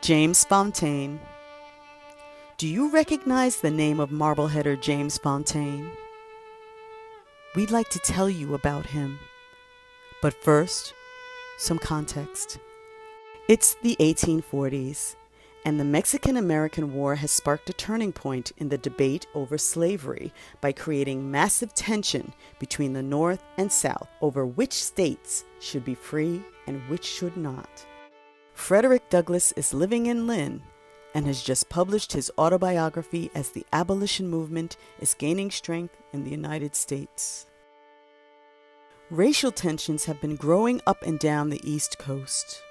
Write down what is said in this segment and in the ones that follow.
James Fountaine. Do you recognize the name of Marbleheader James Fountaine? We'd like to tell you about him. But first, some context. It's the 1840s, and the Mexican-American War has sparked a turning point in the debate over slavery by creating massive tension between the North and South over which states should be free and which should not. Frederick Douglass is living in Lynn and has just published his autobiography as the abolition movement is gaining strength in the United States. Racial tensions have been growing up and down the East Coast.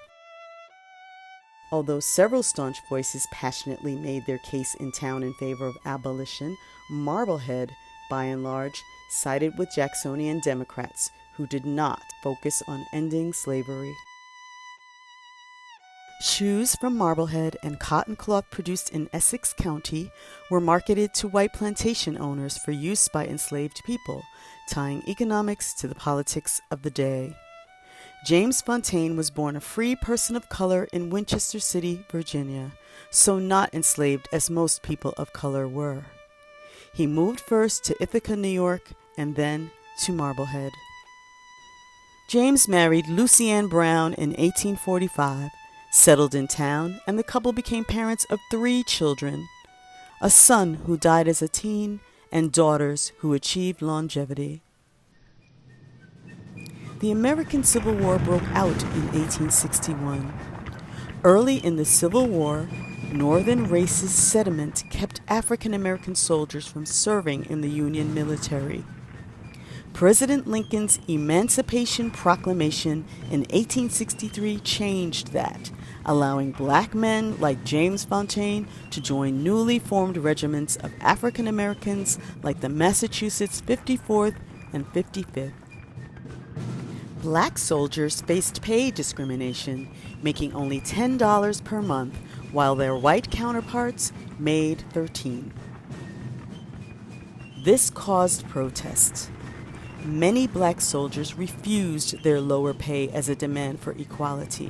Although several staunch voices passionately made their case in town in favor of abolition, Marblehead, by and large, sided with Jacksonian Democrats who did not focus on ending slavery. Shoes from Marblehead and cotton cloth produced in Essex County were marketed to white plantation owners for use by enslaved people, tying economics to the politics of the day. James Fountaine was born a free person of color in Winchester City, Virginia, so not enslaved as most people of color were. He moved first to Ithaca, New York, and then to Marblehead. James married Lucy Ann Brown in 1845, settled in town, and the couple became parents of 3 children, a son who died as a teen and daughters who achieved longevity. The American Civil War broke out in 1861. Early in the Civil War, Northern racist sentiment kept African American soldiers from serving in the Union military. President Lincoln's Emancipation Proclamation in 1863 changed that, allowing black men like James Fountaine to join newly formed regiments of African Americans like the Massachusetts 54th and 55th. Black soldiers faced pay discrimination, making only $10 per month, while their white counterparts made $13. This caused protests. Many black soldiers refused their lower pay as a demand for equality.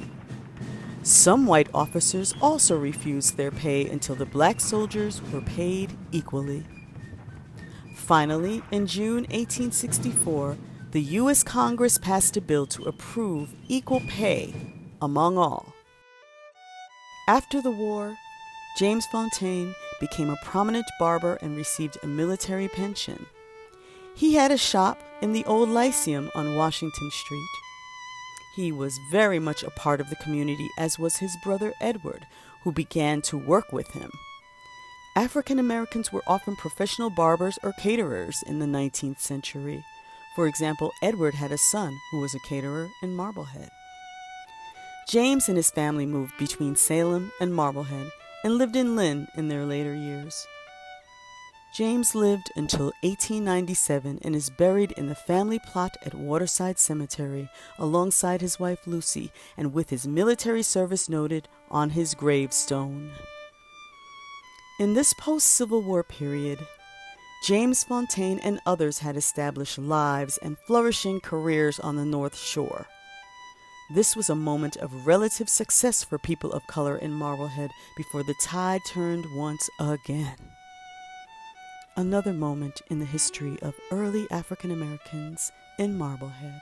Some white officers also refused their pay until the black soldiers were paid equally. Finally, in June 1864, the U.S. Congress passed a bill to approve equal pay among all. After the war, James Fountaine became a prominent barber and received a military pension. He had a shop in the old Lyceum on Washington Street. He was very much a part of the community, as was his brother Edward, who began to work with him. African Americans were often professional barbers or caterers in the 19th century. For example, Edward had a son who was a caterer in Marblehead. James and his family moved between Salem and Marblehead and lived in Lynn in their later years. James lived until 1897 and is buried in the family plot at Waterside Cemetery alongside his wife Lucy and with his military service noted on his gravestone. In this post-Civil War period, James Fountaine and others had established lives and flourishing careers on the North Shore. This was a moment of relative success for people of color in Marblehead before the tide turned once again. Another moment in the history of early African Americans in Marblehead.